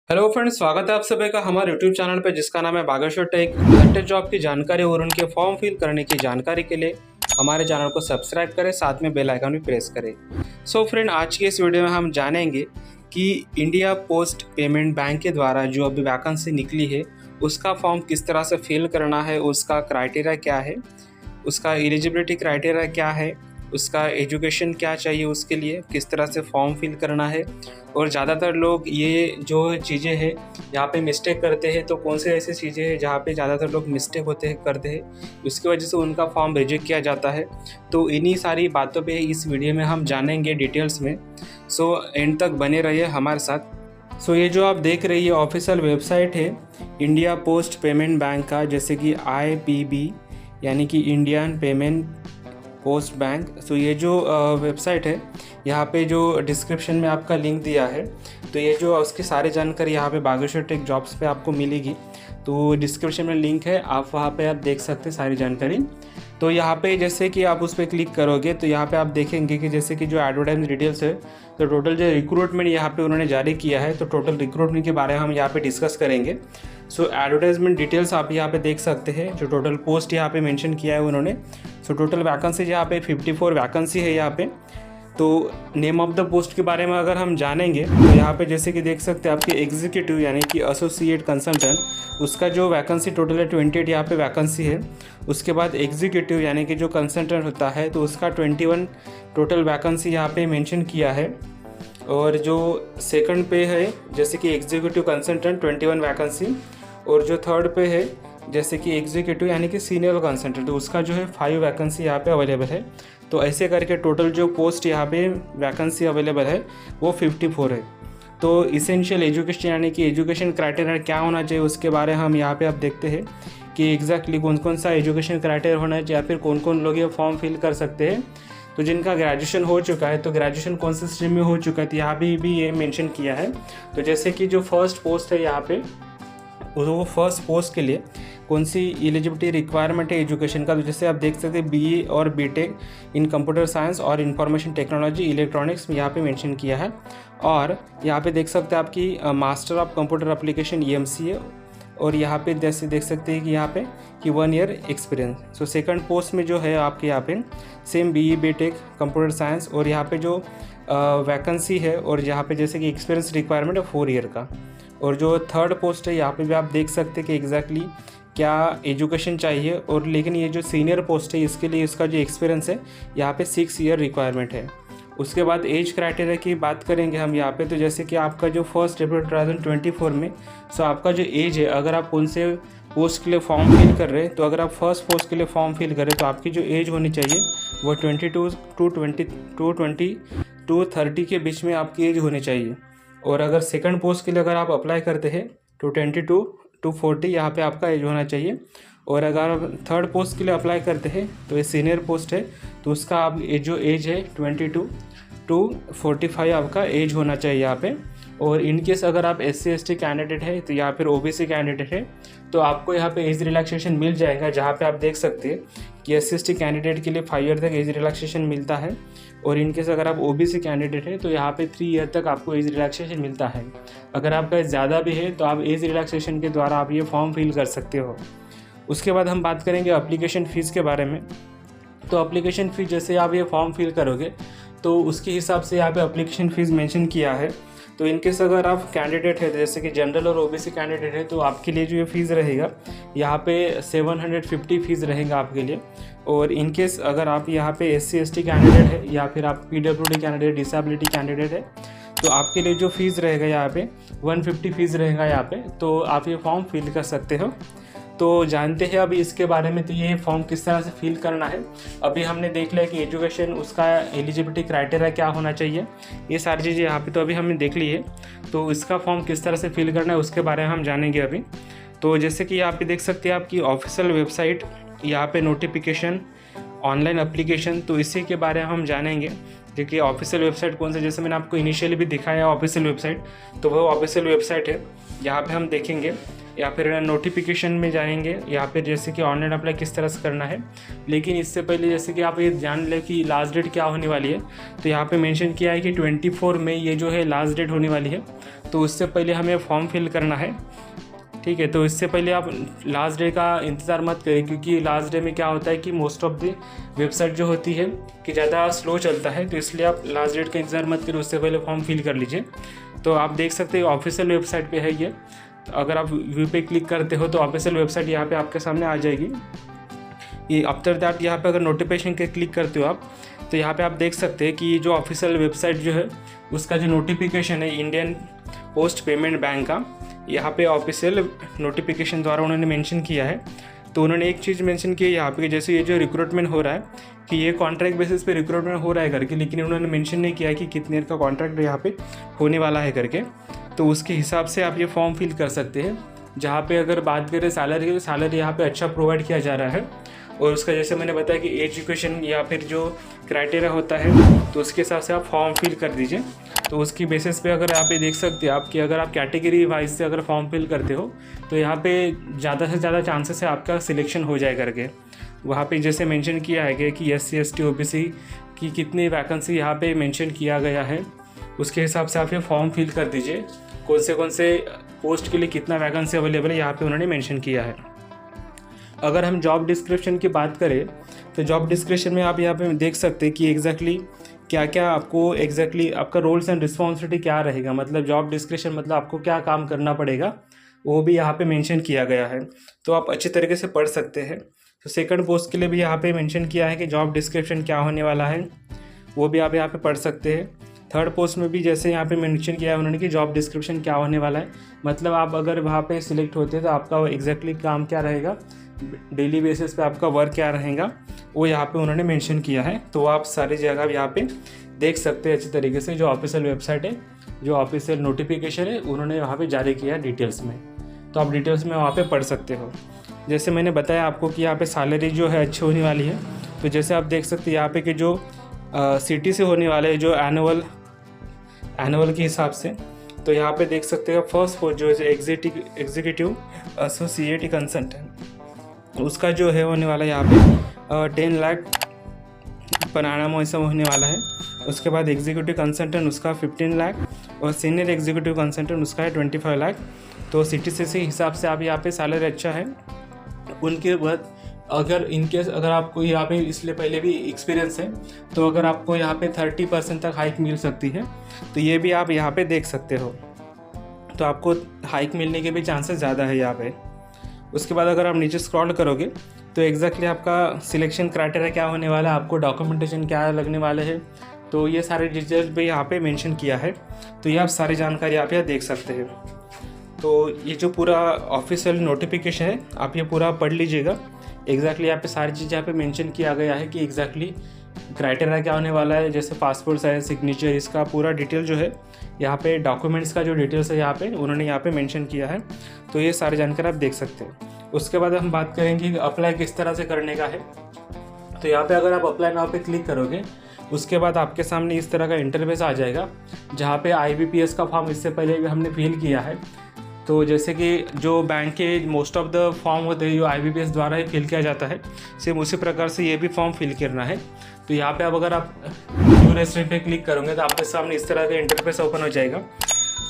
Hello friends, स्वागत है आप सभी का हमारे यूट्यूब चैनल पे जिसका नाम है बागेश्वर टेक। कलेक्टर जॉब की जानकारी और उनके फॉर्म फिल करने की जानकारी के लिए हमारे चैनल को सब्सक्राइब करें, साथ में बेल आइकन भी प्रेस करें। सो फ्रेंड, आज की इस वीडियो में हम जानेंगे कि इंडिया पोस्ट पेमेंट बैंक के द्वारा जो अभी वैकेंसी निकली है उसका फॉर्म किस तरह से फिल करना है, उसका क्राइटेरिया क्या है, उसका एलिजिबिलिटी क्राइटेरिया क्या है, उसका एजुकेशन क्या चाहिए, उसके लिए किस तरह से फॉर्म फिल करना है। और ज़्यादातर लोग ये जो चीज़ें हैं यहाँ पे मिस्टेक करते हैं, तो कौन से ऐसी चीज़ें हैं जहाँ पे ज़्यादातर लोग मिस्टेक करते हैं, उसकी वजह से उनका फॉर्म रिजेक्ट किया जाता है। तो इन्हीं सारी बातों पे इस वीडियो में हम जानेंगे डिटेल्स में। सो एंड तक बने रहिए हमारे साथ। सो ये जो आप देख रही है ऑफिशियल वेबसाइट है इंडिया पोस्ट पेमेंट बैंक का, जैसे कि IPB यानी कि इंडियन पेमेंट पोस्ट बैंक। सो ये जो वेबसाइट है यहाँ पे जो डिस्क्रिप्शन में आपका लिंक दिया है, तो ये जो उसकी सारी जानकारी यहाँ पे बागेश्वर टेक जॉब्स पे आपको मिलेगी। तो डिस्क्रिप्शन में लिंक है, आप वहाँ पे आप देख सकते हैं सारी जानकारी। तो यहाँ पे जैसे कि आप उस पर क्लिक करोगे तो यहाँ पे आप देखेंगे कि जैसे कि जो एडवर्टाइजमेंट डिटेल्स है, तो टोटल जो रिक्रूटमेंट यहाँ पे उन्होंने जारी किया है, तो टोटल रिक्रूटमेंट के बारे में हम यहाँ पे डिस्कस करेंगे। सो एडवर्टाइजमेंट डिटेल्स आप यहाँ पे देख सकते हैं, जो टोटल पोस्ट यहाँ पे मेंशन किया है उन्होंने। सो टोटल वैकेंसी यहाँ पे 54 वैकेंसी है यहाँ पे। तो नेम ऑफ द पोस्ट के बारे में अगर हम जानेंगे तो यहाँ पे जैसे कि देख सकते हैं आपके एग्जीक्यूटिव यानी कि एसोसिएट कंसल्टेंट, उसका जो वैकेंसी टोटल है 28 यहाँ पे वैकेंसी है। उसके बाद एग्जीक्यूटिव यानी कि जो कंसल्टेंट होता है तो उसका 21 टोटल वैकेंसी यहाँ पे मेंशन किया है। और जो सेकंड पे है जैसे कि एग्जीक्यूटिव कंसल्टेंट 21 वैकेंसी, और जो थर्ड पे है जैसे कि एग्जीक्यूटिव यानी कि सीनियर कंसल्टेंट, तो उसका जो है 5 वैकेंसी यहाँ पे अवेलेबल है। तो ऐसे करके टोटल जो पोस्ट यहाँ पे वैकेंसी अवेलेबल है वो 54 है। तो इसेंशियल एजुकेशन यानी कि एजुकेशन क्राइटेरिया क्या होना चाहिए उसके बारे में हम यहाँ पे आप देखते हैं कि एग्जैक्टली कौन कौन सा एजुकेशन क्राइटेरिया होना चाहिए या फिर कौन कौन लोग ये फॉर्म फिल कर सकते हैं। तो जिनका ग्रेजुएशन हो चुका है, तो ग्रेजुएशन कौन से स्ट्रीम में हो चुका है, तो यहाँ भी ये मेंशन किया है। तो जैसे कि जो फर्स्ट पोस्ट है यहाँ पे, वो फर्स्ट पोस्ट के लिए कौन सी एलिजिबिलिटी रिक्वायरमेंट है एजुकेशन का, तो जैसे आप देख सकते हैं BA और BTech इन कंप्यूटर साइंस और इंफॉर्मेशन टेक्नोलॉजी इलेक्ट्रॉनिक्स में यहाँ पे मेंशन किया है। और यहाँ पे देख सकते हैं आपकी master of computer application EMCA, और यहाँ पे जैसे देख सकते हैं कि यहाँ पे कि 1 year experience. So second post में जो है आपके यहाँ पे same BE BTech computer science, और यहाँ पे जो वैकेंसी है और यहाँ पे जैसे कि एक्सपीरियंस रिक्वायरमेंट है 4 ईयर का। और जो थर्ड पोस्ट है यहाँ पे भी आप देख सकते हैं कि एग्जैक्टली क्या एजुकेशन चाहिए। और लेकिन ये जो सीनियर पोस्ट है इसके लिए इसका जो एक्सपीरियंस है यहाँ पे 6 ईयर रिक्वायरमेंट है। उसके बाद एज क्राइटेरिया की बात करेंगे हम यहाँ पे, तो जैसे कि आपका जो 1 अप्रैल 2024 में, सो आपका जो एज है, अगर आप कौन से पोस्ट के लिए फॉर्म फिल कर रहे हैं, तो अगर आप फर्स्ट पोस्ट के लिए फॉर्म फिल कर रहे हैं तो आपकी जो एज होनी चाहिए वो 22 टू 30 के बीच में आपकी एज होनी चाहिए। और अगर सेकंड पोस्ट के लिए अगर आप अप्लाई करते हैं तो 22 टू 40 यहाँ पे आपका एज होना चाहिए। और अगर आप थर्ड पोस्ट के लिए अप्लाई करते हैं तो ये सीनियर पोस्ट है, तो उसका आप जो एज है 22 टू 45 आपका एज होना चाहिए यहाँ पे। और इनकेस अगर आप SC ST कैंडिडेट है तो या फिर OBC कैंडिडेट है तो आपको यहाँ पे एज रिलैक्सेशन मिल जाएगा, जहाँ पे आप देख सकते हैं कि SC ST कैंडिडेट के लिए 5 ईयर तक एज रिलैक्सेशन मिलता है। और इनकेस अगर आप OBC कैंडिडेट है तो यहाँ पे 3 ईयर तक आपको एज रिलैक्सेशन मिलता है। अगर आपका एज ज़्यादा भी है तो आप एज रिलैक्सेशन के द्वारा आप ये फॉर्म फिल कर सकते हो। उसके बाद हम बात करेंगे एप्लीकेशन फ़ीस के बारे में। तो एप्लीकेशन फ़ीस जैसे आप ये फॉर्म फिल करोगे तो उसके हिसाब से यहाँ पे एप्लीकेशन फ़ीस मेंशन किया है। तो इनकेस अगर आप कैंडिडेट है जैसे कि जनरल और OBC कैंडिडेट है तो आपके लिए जो ये फ़ीस रहेगा यहाँ पे 750 फीस रहेगा आपके लिए। और इनकेस अगर आप यहाँ पे SC ST कैंडिडेट है या फिर आप PWD कैंडिडेट, डिसेबिलिटी कैंडिडेट है, तो आपके लिए जो फ़ीस रहेगा यहाँ पे 150 फीस रहेगा यहाँ पे। तो आप ये फॉर्म फिल कर सकते हो। तो जानते हैं अभी इसके बारे में, तो ये फॉर्म किस तरह से फिल करना है। अभी हमने देख लिया कि एजुकेशन, उसका एलिजिबिलिटी क्राइटेरिया क्या होना चाहिए, ये सारी चीज़ें यहाँ पे तो अभी हमने देख ली है। तो इसका फॉर्म किस तरह से फिल करना है उसके बारे में हम जानेंगे अभी। तो जैसे कि यहाँ पे देख सकते हैं आपकी ऑफिशियल वेबसाइट, यहाँ पे नोटिफिकेशन, ऑनलाइन एप्लीकेशन, तो इसी के बारे में हम जानेंगे। देखिए ऑफिशियल वेबसाइट कौन सा, जैसे मैंने आपको इनिशियली भी दिखाया ऑफिशियल वेबसाइट, तो वो ऑफिशियल वेबसाइट है। यहाँ पे हम देखेंगे या फिर नोटिफिकेशन में जाएंगे, या फिर जैसे कि ऑनलाइन अप्लाई किस तरह से करना है। लेकिन इससे पहले जैसे कि आप ये जान लें कि लास्ट डेट क्या होने वाली है। तो यहाँ पे मेंशन किया है कि 24 मई ये जो है लास्ट डेट होने वाली है। तो उससे पहले हमें फॉर्म फिल करना है, ठीक है। तो इससे पहले आप लास्ट डे का इंतज़ार मत करें, क्योंकि लास्ट डे में क्या होता है कि मोस्ट ऑफ द वेबसाइट जो होती है कि ज़्यादा स्लो चलता है। तो इसलिए आप लास्ट डेट का इंतज़ार मत करें, उससे पहले फॉर्म फिल कर लीजिए। तो आप देख सकते हैं ऑफिशियल वेबसाइट पे है ये। तो अगर आप व्यू पे क्लिक करते हो तो ऑफिशियल वेबसाइट यहाँ पे आपके सामने आ जाएगी। ये आफ्टर दैट यहाँ पे अगर नोटिफिकेशन के क्लिक करते हो आप, तो यहाँ पे आप देख सकते हैं कि जो ऑफिशियल वेबसाइट जो है उसका जो नोटिफिकेशन है इंडियन पोस्ट पेमेंट बैंक का, यहाँ पे ऑफिशियल नोटिफिकेशन द्वारा उन्होंने मेंशन किया है। तो उन्होंने एक चीज़ मेंशन की है यहाँ पे, जैसे ये जो रिक्रूटमेंट हो रहा है कि ये कॉन्ट्रैक्ट बेसिस पे रिक्रूटमेंट हो रहा है करके, लेकिन उन्होंने मेंशन नहीं किया है कि कितने देर का कॉन्ट्रैक्ट यहाँ पे होने वाला है करके। तो उसके हिसाब से आप ये फॉर्म फिल कर सकते हैं। जहाँ पे अगर बात करें सैलरी की, तो सैलरी यहाँ पे अच्छा प्रोवाइड किया जा रहा है। और उसका जैसे मैंने बताया कि एजुकेशन या फिर जो क्राइटेरिया होता है तो उसके हिसाब से आप फॉर्म फिल कर दीजिए। तो उसकी बेसिस पे अगर आप ये देख सकते हैं आप कि अगर आप कैटेगरी वाइज से अगर फॉर्म फिल करते हो तो यहाँ पे ज़्यादा से ज़्यादा चांसेस है आपका सिलेक्शन हो जाए करके। वहाँ पे जैसे मेंशन किया है कि SC ST OBC की कितनी वैकेंसी यहाँ पे मेंशन किया गया है, उसके हिसाब से आप ये फॉर्म फिल कर दीजिए। कौन से पोस्ट के लिए कितना वैकेंसी अवेलेबल है यहाँ पे उन्होंने मेंशन किया है। अगर हम जॉब डिस्क्रिप्शन की बात करें तो जॉब डिस्क्रिप्शन में आप यहाँ पे देख सकते हैं कि एग्जैक्टली क्या क्या आपको आपका रोल्स एंड रिस्पॉन्सिबिलिटी क्या रहेगा। मतलब जॉब डिस्क्रिप्शन मतलब आपको क्या काम करना पड़ेगा वो भी यहाँ पे मेंशन किया गया है। तो आप अच्छी तरीके से पढ़ सकते हैं। तो सेकंड पोस्ट के लिए भी यहाँ पे मेंशन किया है कि जॉब डिस्क्रिप्शन क्या होने वाला है, वो भी आप यहाँ पे पढ़ सकते हैं। थर्ड पोस्ट में भी जैसे यहाँ पे मेंशन किया है उन्होंने कि जॉब डिस्क्रिप्शन क्या होने वाला है, मतलब आप अगर वहाँ पे सिलेक्ट होते हैं तो आपका एग्जैक्टली काम क्या रहेगा, डेली बेसिस पे आपका वर्क क्या रहेगा, वो यहाँ पे उन्होंने मेंशन किया है। तो आप सारी जगह यहाँ पे देख सकते हैं अच्छी तरीके से। जो ऑफिशियल वेबसाइट है, जो ऑफिशियल नोटिफिकेशन है उन्होंने वहाँ पे जारी किया है डिटेल्स में। तो आप डिटेल्स में वहाँ पे पढ़ सकते हो। जैसे मैंने बताया आपको कि यहाँ पे सैलरी जो है अच्छी होने वाली है। तो जैसे आप देख सकते हैं यहाँ पे कि जो सिटी से होने वाले जो एनुअल के हिसाब से, तो यहाँ पे देख सकते हैं फर्स्ट पोस्ट जो है एग्जीक्यूटिव एसोसिएट कंसल्टेंट, उसका जो है होने वाला है यहाँ पे 10 लाख बनाना ऐसा होने वाला है। उसके बाद एग्जीक्यूटिव कंसल्टेंट उसका 15 लाख और सीनियर एग्जीक्यूटिव कंसल्टेंट उसका है 25 लाख। तो सिटी से हिसाब से आप यहाँ पे सैलरी अच्छा है। उनके बाद अगर इनकेस अगर आपको यहाँ पे इसलिए पहले भी एक्सपीरियंस है तो अगर आपको यहाँ पे 30% तक हाइक मिल सकती है। तो ये भी आप यहाँ पे देख सकते हो। तो आपको हाइक मिलने के भी चांसेस ज़्यादा है यहाँ पे। उसके बाद अगर आप नीचे स्क्रॉल करोगे तो एग्जैक्टली आपका सिलेक्शन क्राइटेरिया क्या होने वाला है, आपको डॉक्यूमेंटेशन क्या लगने वाले हैं, तो ये सारे डिटेल्स भी यहाँ पे मेंशन किया है। तो ये आप सारी जानकारी आप यहाँ देख सकते हैं। तो ये जो पूरा ऑफिशियल नोटिफिकेशन है आप ये पूरा पढ़ लीजिएगा। एग्जैक्टली यहाँ पे सारी चीज़ यहाँ पे मेंशन किया गया है कि एग्जैक्टली क्राइटेरिया क्या होने वाला है, जैसे पासपोर्ट साइज, सिग्नेचर, इसका पूरा डिटेल जो है यहाँ पे डॉक्यूमेंट्स का जो डिटेल्स है यहाँ पे उन्होंने यहाँ पे मेंशन किया है। तो ये सारी जानकारी आप देख सकते हैं। उसके बाद हम बात करेंगे कि अप्लाई किस तरह से करने का है। तो यहाँ पे अगर आप अप्लाई नाउ पे क्लिक करोगे उसके बाद आपके सामने इस तरह का इंटरफेस आ जाएगा, जहाँ पे IBPS का फॉर्म इससे पहले भी हमने फिल किया है। तो जैसे कि जो बैंक के मोस्ट ऑफ द फॉर्म होते हैं जो IBPS द्वारा ही फिल किया जाता है, सेम उसी प्रकार से ये भी फॉर्म फिल करना है। तो यहाँ पे अब अगर आप न्यू रजिस्ट्रेशन पे क्लिक करोगे तो आपके सामने इस तरह का इंटरफेस ओपन हो जाएगा।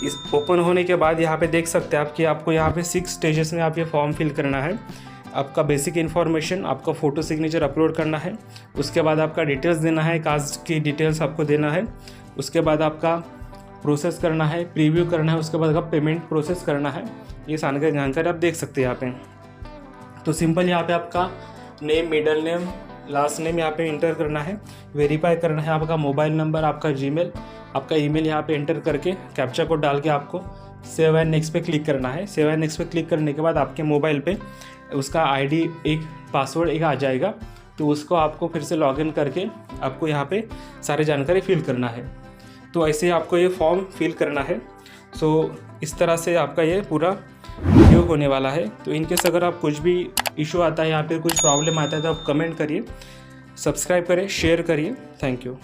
इस ओपन होने के बाद यहाँ पे देख सकते हैं आपकी आपको यहाँ पे 6 स्टेजेस में आप ये फॉर्म फिल करना है। आपका बेसिक इन्फॉर्मेशन, आपका फ़ोटो सिग्नेचर अपलोड करना है। उसके बाद आपका डिटेल्स देना है, कास्ट की डिटेल्स आपको देना है। उसके बाद आपका प्रोसेस करना है, प्रीव्यू करना है। उसके बाद आपका पेमेंट प्रोसेस करना है। ये सारी जानकारी आप देख सकते हैं यहाँ पे। तो सिंपल यहाँ पे आपका name, middle name, last name यहाँ पे इंटर करना है। वेरीफाई करना है आपका मोबाइल नंबर, आपका जीमेल, आपका ईमेल यहाँ पे एंटर करके कैप्चा कोड डाल के आपको सेव एंड नेक्स्ट पे क्लिक करना है। सेव एंड नेक्स्ट पे क्लिक करने के बाद आपके मोबाइल पे उसका आईडी, एक पासवर्ड एक आ जाएगा। तो उसको आपको फिर से लॉगिन करके आपको यहाँ पे सारी जानकारी फिल करना है। तो ऐसे ही आपको ये फॉर्म फिल करना है। सो इस तरह से आपका ये पूरा वीडियो होने वाला है। तो इनकेस अगर आप कुछ भी इशू आता है या फिर कुछ प्रॉब्लम आता है तो आप कमेंट करिए, सब्सक्राइब करें, शेयर करिए। Thank you.